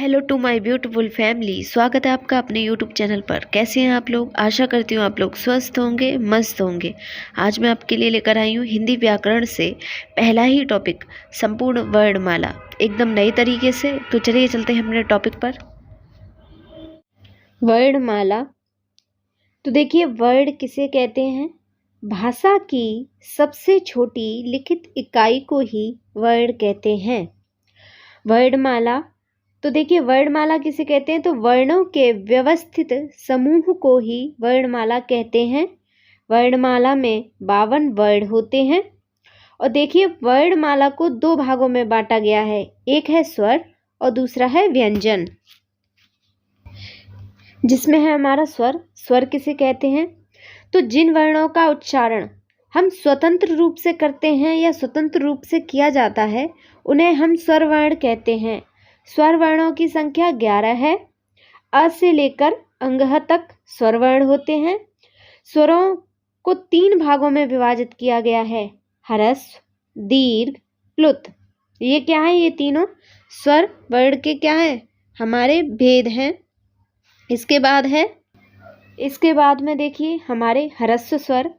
Hello to my beautiful family. स्वागत है आपका अपने यूट्यूब चैनल पर। कैसे हैं आप लोग? आशा करती हूँ आप लोग स्वस्थ होंगे, मस्त होंगे। आज मैं आपके लिए लेकर आई हूँ हिंदी व्याकरण से पहला ही टॉपिक, संपूर्ण वर्णमाला, एकदम नए तरीके से। तो चलिए चलते हैं अपने टॉपिक पर। वर्णमाला। तो देखिए, वर्ण किसे कहते हैं? भाषा की सबसे छोटी लिखित इकाई को ही वर्ण कहते हैं। वर्णमाला। तो देखिए, वर्णमाला किसे कहते हैं? तो वर्णों के व्यवस्थित समूह को ही वर्णमाला कहते हैं। वर्णमाला में 52 वर्ण होते हैं। और देखिए, वर्णमाला को दो भागों में बांटा गया है। एक है स्वर और दूसरा है व्यंजन। जिसमें है हमारा स्वर। स्वर किसे कहते हैं? तो जिन वर्णों का उच्चारण हम स्वतंत्र रूप से करते हैं या स्वतंत्र रूप से किया जाता है, उन्हें हम स्वर वर्ण कहते हैं। स्वर वर्णों की संख्या 11 है। अ से लेकर अंगह तक स्वर वर्ण होते हैं। स्वरों को 3 भागों में विभाजित किया गया है: ह्रस्व, दीर्घ, प्लुत। ये क्या है? ये तीनों स्वर वर्ण के क्या है? हमारे भेद हैं। इसके बाद में देखिए हमारे ह्रस्व स्वर,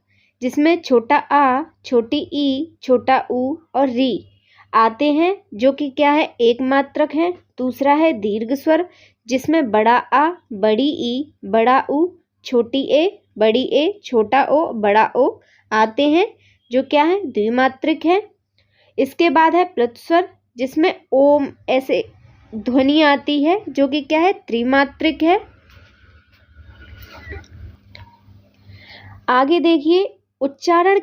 जिसमें छोटा आ, छोटी ई, छोटा ऊ और री आते हैं, जो कि क्या है? एक मात्रक है। दूसरा है दीर्घ स्वर, जिसमें बड़ा आ, बड़ी ई, बड़ा ऊ, छोटी ए, बड़ी ए, छोटा ओ, बड़ा ओ आते हैं, जो क्या है? द्विमात्रिक है। इसके बाद है प्लुत स्वर, जिसमें ओम ऐसे ध्वनि आती है, जो कि क्या है? त्रिमात्रिक है। आगे देखिए, उच्चारण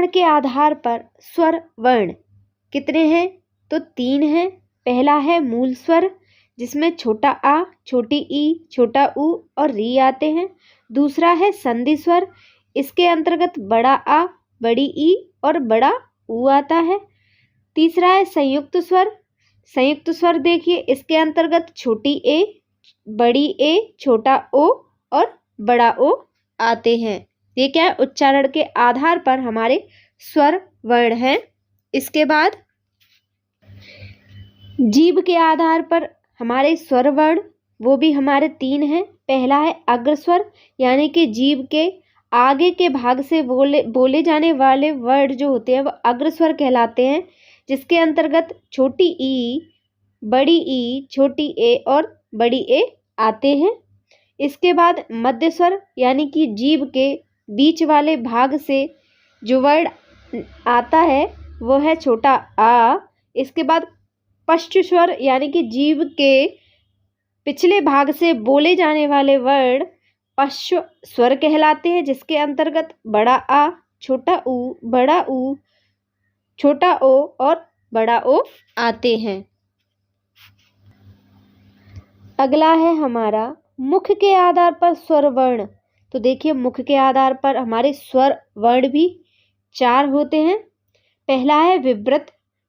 के आधार पर स्वर वर्ण कितने हैं? तो 3 हैं। पहला है मूल स्वर, जिसमें छोटा आ, छोटी ई, छोटा ऊ और री आते हैं। दूसरा है संधि स्वर, इसके अंतर्गत बड़ा आ, बड़ी ई और बड़ा ऊ आता है। तीसरा है संयुक्त स्वर। संयुक्त स्वर देखिए, इसके अंतर्गत छोटी ए, बड़ी ए, छोटा ओ और बड़ा ओ आते हैं। ये क्या है? उच्चारण के आधार पर हमारे स्वर वर्ण हैं। इसके बाद जीभ के आधार पर हमारे स्वर वर्ण, वो भी हमारे 3 हैं। पहला है अग्र स्वर, यानी कि जीभ के आगे के भाग से बोले जाने वाले वर्ड जो होते हैं वो अग्र स्वर कहलाते हैं, जिसके अंतर्गत छोटी ई, बड़ी ई, छोटी ए और बड़ी ए आते हैं। इसके बाद मध्य स्वर, यानी कि जीभ के बीच वाले भाग से जो वर्ड आता है वो है छोटा आ। इसके बाद पश्च स्वर, यानी कि जीभ के पिछले भाग से बोले जाने वाले वर्ड पश्च स्वर कहलाते हैं, जिसके अंतर्गत बड़ा आ, छोटा ऊ, बड़ा ऊ, छोटा ओ और बड़ा ओ आते हैं। अगला है हमारा मुख के आधार पर स्वर वर्ण। तो देखिए, मुख के आधार पर हमारे स्वर वर्ण भी 4 होते हैं। पहला है विवृत।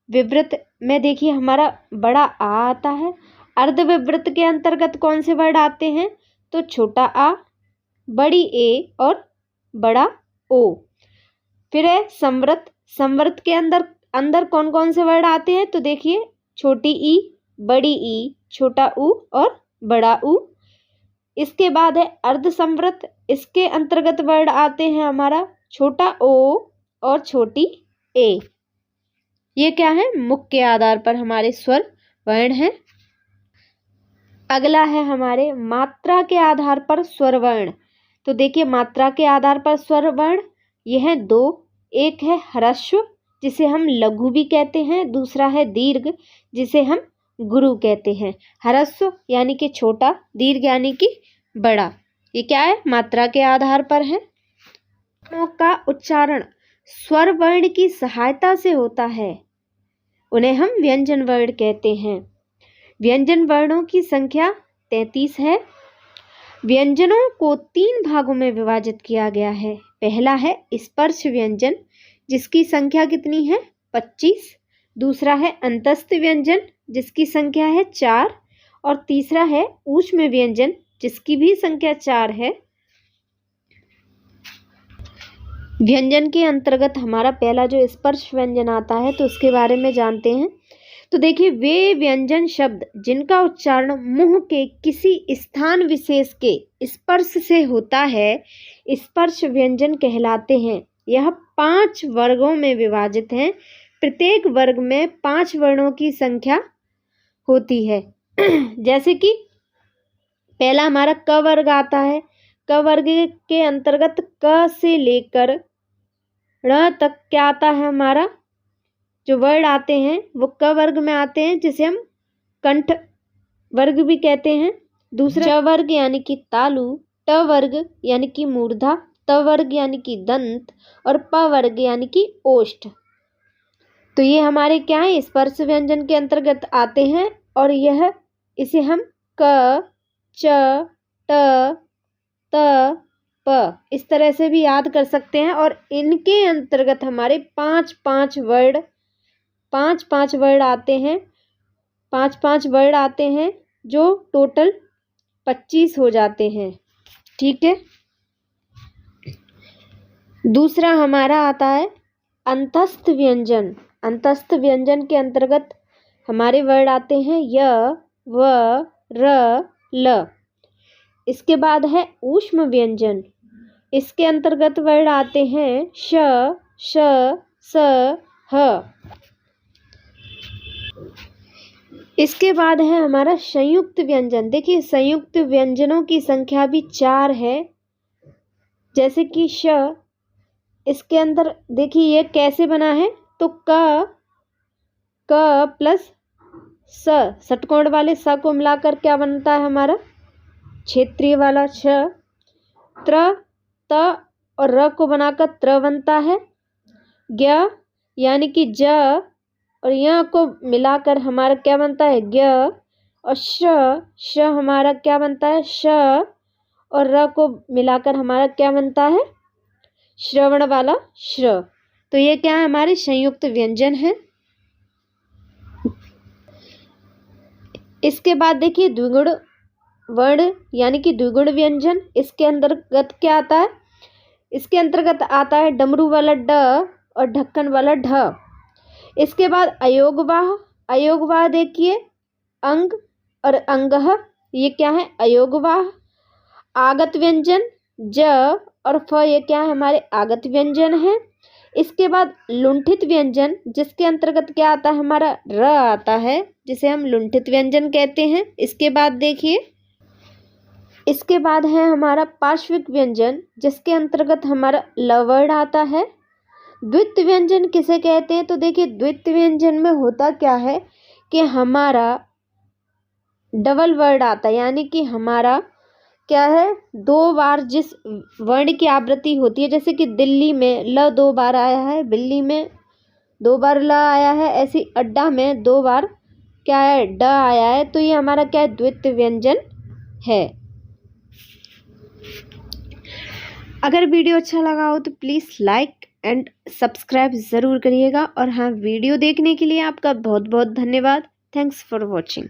विवृत में देखिए हमारा बड़ा आ आता है। अर्ध विवृत के अंतर्गत कौन से वर्ड आते हैं? तो छोटा आ, बड़ी ए और बड़ा ओ। फिर है संवृत। संवृत के अंदर कौन कौन से वर्ड आते हैं? तो देखिए छोटी ई, बड़ी ई, छोटा ऊ और बड़ा ऊ। इसके बाद है अर्ध संवृत। इसके अंतर्गत वर्ड आते हैं हमारा छोटा ओ और छोटी ए। ये क्या है? मुख के आधार पर हमारे स्वर वर्ण हैं। अगला है हमारे मात्रा के आधार पर स्वर वर्ण। तो देखिए, मात्रा के आधार पर स्वर वर्ण यह है 2। एक है ह्रस्व, जिसे हम लघु भी कहते हैं। दूसरा है दीर्घ, जिसे हम गुरु कहते हैं। ह्रस्व यानी कि छोटा, दीर्घ यानी कि बड़ा। ये क्या है? मात्रा के आधार पर है। का उच्चारण स्वर वर्ण की सहायता से होता है, उन्हें हम व्यंजन वर्ण कहते हैं। व्यंजन वर्णों की संख्या 33 है। व्यंजनों को 3 भागों में विभाजित किया गया है। पहला है स्पर्श व्यंजन, जिसकी संख्या कितनी है? 25। दूसरा है अंतस्थ व्यंजन, जिसकी संख्या है 4। और तीसरा है ऊष्म व्यंजन, जिसकी भी संख्या 4 है। व्यंजन के अंतर्गत हमारा पहला जो स्पर्श व्यंजन आता है, तो उसके बारे में जानते हैं। तो देखिए वे व्यंजन शब्द जिनका उच्चारण मुंह के किसी स्थान विशेष के स्पर्श से होता है स्पर्श व्यंजन कहलाते हैं। यह 5 वर्गों में विभाजित हैं। प्रत्येक वर्ग में 5 वर्णों की संख्या होती है। जैसे कि पहला हमारा क वर्ग आता है। क वर्ग के अंतर्गत क से लेकर ण तक क्या आता है, हमारा जो वर्ड आते हैं वो क वर्ग में आते हैं, जिसे हम कंठ वर्ग भी कहते हैं। दूसरा च वर्ग यानी कि तालु, ट वर्ग यानी कि मूर्धा, त वर्ग यानी कि दंत और प वर्ग यानी कि ओष्ठ। तो ये हमारे क्या है, स्पर्श व्यंजन के अंतर्गत आते हैं और यह इसे हम क, च, ट, त, प इस तरह से भी याद कर सकते हैं। और इनके अंतर्गत हमारे 5-5 वर्ड आते हैं। 5-5 वर्ड आते हैं जो टोटल 25 हो जाते हैं। ठीक है। दूसरा हमारा आता है अंतस्थ व्यंजन। अंतस्थ व्यंजन के अंतर्गत हमारे वर्ड आते हैं य, व, र, ल। इसके बाद है ऊष्म व्यंजन। इसके अंतर्गत वर्ड आते हैं श, श, स, ह। इसके बाद है हमारा संयुक्त व्यंजन। देखिए संयुक्त व्यंजनों की संख्या भी 4 है। जैसे कि श, इसके अंदर देखिए ये कैसे बना है, तो क प्लस स, षटकोण वाले स को मिलाकर क्या बनता है हमारा क्षेत्रीय वाला श। त्र, त और र को बनाकर त्र बनता है। ज्ञ यानी कि ज और य को मिलाकर हमारा क्या बनता है ज्ञ। और श हमारा क्या बनता है श और र को मिलाकर हमारा क्या बनता है श्रवण वाला श्र। तो ये क्या है, हमारे संयुक्त व्यंजन है। इसके बाद देखिए द्विगुण वर्ण यानी कि द्विगुण व्यंजन। इसके अंतर्गत क्या आता है, इसके अंतर्गत आता है डमरू वाला ड और ढक्कन वाला ढ। इसके बाद अयोगवाह। अयोगवाह देखिए अंग और अंगह, ये क्या है अयोगवाह। आगत व्यंजन ज और फ, ये क्या है हमारे आगत व्यंजन है। इसके बाद लुंठित व्यंजन, जिसके अंतर्गत क्या आता है हमारा र आता है, जिसे हम लुंठित व्यंजन कहते हैं। इसके बाद देखिए इसके बाद है हमारा पार्श्विक व्यंजन, जिसके अंतर्गत हमारा ल वर्ड आता है। द्वित्व व्यंजन किसे कहते हैं, तो देखिए द्वित्व व्यंजन में होता क्या है कि हमारा डबल वर्ड आता है, यानी कि हमारा क्या है 2 बार जिस वर्ण की आवृत्ति होती है। जैसे कि दिल्ली में ल 2 बार आया है, बिल्ली में 2 बार ल आया है, ऐसी अड्डा में 2 बार क्या है ड आया है। तो ये हमारा क्या है द्वित्व व्यंजन है। अगर वीडियो अच्छा लगा हो तो प्लीज़ लाइक एंड सब्सक्राइब ज़रूर करिएगा। और हाँ, वीडियो देखने के लिए आपका बहुत बहुत धन्यवाद। Thanks for watching.